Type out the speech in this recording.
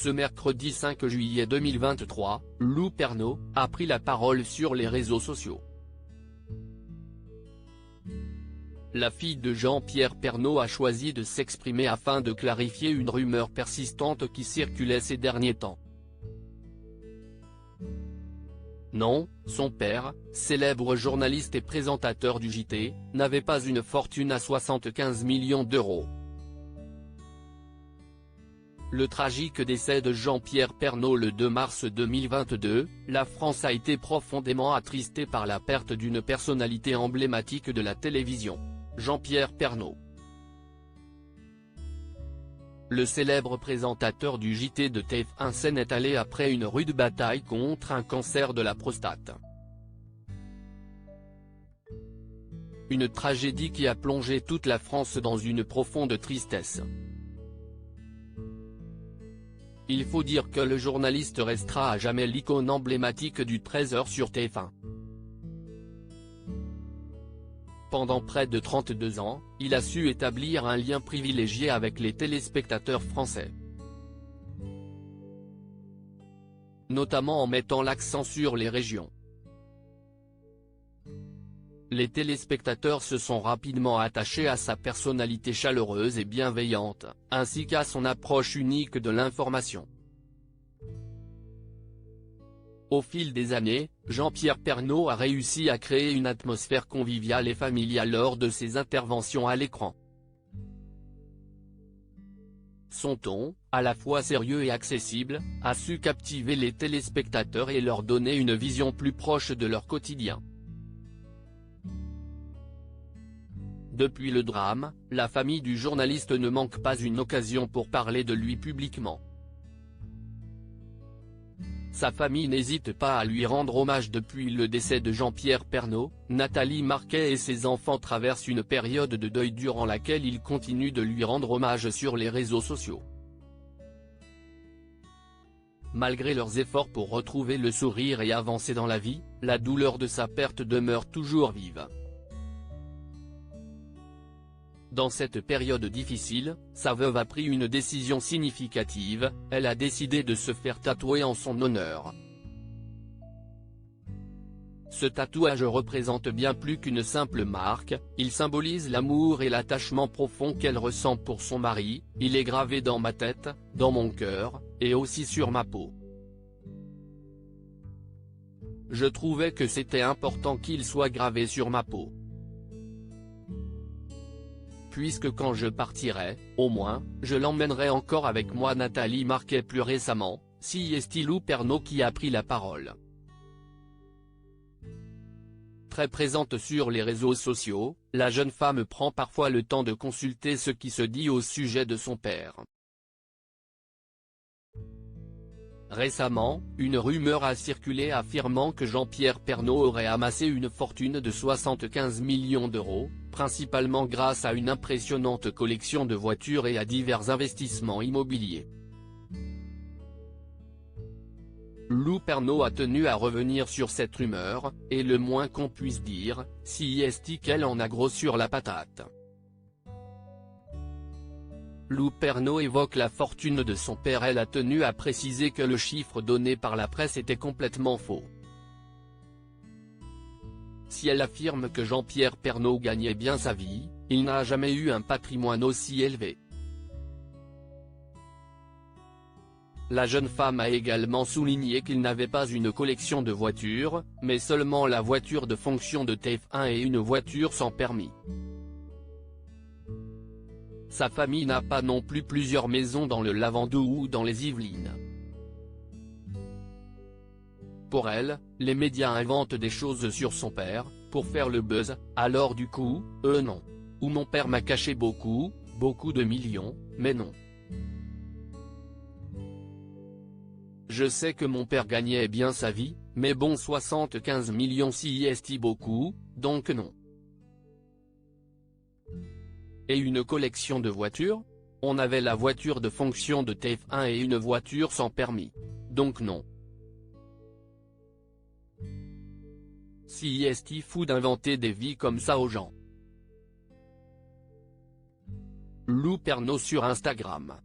Ce mercredi 5 juillet 2023, Lou Pernaut a pris la parole sur les réseaux sociaux. La fille de Jean-Pierre Pernaut a choisi de s'exprimer afin de clarifier une rumeur persistante qui circulait ces derniers temps. Non, son père, célèbre journaliste et présentateur du JT, n'avait pas une fortune à 75 millions d'euros. Le tragique décès de Jean-Pierre Pernaut le 2 mars 2022, la France a été profondément attristée par la perte d'une personnalité emblématique de la télévision, Jean-Pierre Pernaut. Le célèbre présentateur du JT de TF1 s'en est allé après une rude bataille contre un cancer de la prostate. Une tragédie qui a plongé toute la France dans une profonde tristesse. Il faut dire que le journaliste restera à jamais l'icône emblématique du 13h sur TF1. Pendant près de 32 ans, il a su établir un lien privilégié avec les téléspectateurs français. Notamment en mettant l'accent sur les régions. Les téléspectateurs se sont rapidement attachés à sa personnalité chaleureuse et bienveillante, ainsi qu'à son approche unique de l'information. Au fil des années, Jean-Pierre Pernaut a réussi à créer une atmosphère conviviale et familiale lors de ses interventions à l'écran. Son ton, à la fois sérieux et accessible, a su captiver les téléspectateurs et leur donner une vision plus proche de leur quotidien. Depuis le drame, la famille du journaliste ne manque pas une occasion pour parler de lui publiquement. Sa famille n'hésite pas à lui rendre hommage depuis le décès de Jean-Pierre Pernaut. Nathalie Marquet et ses enfants traversent une période de deuil durant laquelle ils continuent de lui rendre hommage sur les réseaux sociaux. Malgré leurs efforts pour retrouver le sourire et avancer dans la vie, la douleur de sa perte demeure toujours vive. Dans cette période difficile, sa veuve a pris une décision significative, elle a décidé de se faire tatouer en son honneur. Ce tatouage représente bien plus qu'une simple marque, il symbolise l'amour et l'attachement profond qu'elle ressent pour son mari. Il est gravé dans ma tête, dans mon cœur, et aussi sur ma peau. Je trouvais que c'était important qu'il soit gravé sur ma peau. Puisque quand je partirai, au moins, je l'emmènerai encore avec moi. Nathalie Marquet. Plus récemment, c'est Lou Pernaut qui a pris la parole. Très présente sur les réseaux sociaux, la jeune femme prend parfois le temps de consulter ce qui se dit au sujet de son père. Récemment, une rumeur a circulé affirmant que Jean-Pierre Pernaut aurait amassé une fortune de 75 millions d'euros, principalement grâce à une impressionnante collection de voitures et à divers investissements immobiliers. Lou Pernaut a tenu à revenir sur cette rumeur, et le moins qu'on puisse dire, c'est qu'elle en a gros sur la patate. Lou Pernaut évoque la fortune de son père. Elle a tenu à préciser que le chiffre donné par la presse était complètement faux. Si elle affirme que Jean-Pierre Pernaut gagnait bien sa vie, il n'a jamais eu un patrimoine aussi élevé. La jeune femme a également souligné qu'il n'avait pas une collection de voitures, mais seulement la voiture de fonction de TF1 et une voiture sans permis. Sa famille n'a pas non plus plusieurs maisons dans le Lavandou ou dans les Yvelines. Pour elle, les médias inventent des choses sur son père, pour faire le buzz, alors du coup, non. Ou mon père m'a caché beaucoup de millions, mais non. Je sais que mon père gagnait bien sa vie, mais bon 75 millions c'est beaucoup, donc non. Et une collection de voitures? On avait la voiture de fonction de TF1 et une voiture sans permis. Donc non. C'est fou d'inventer des vies comme ça aux gens. Lou Pernaut sur Instagram.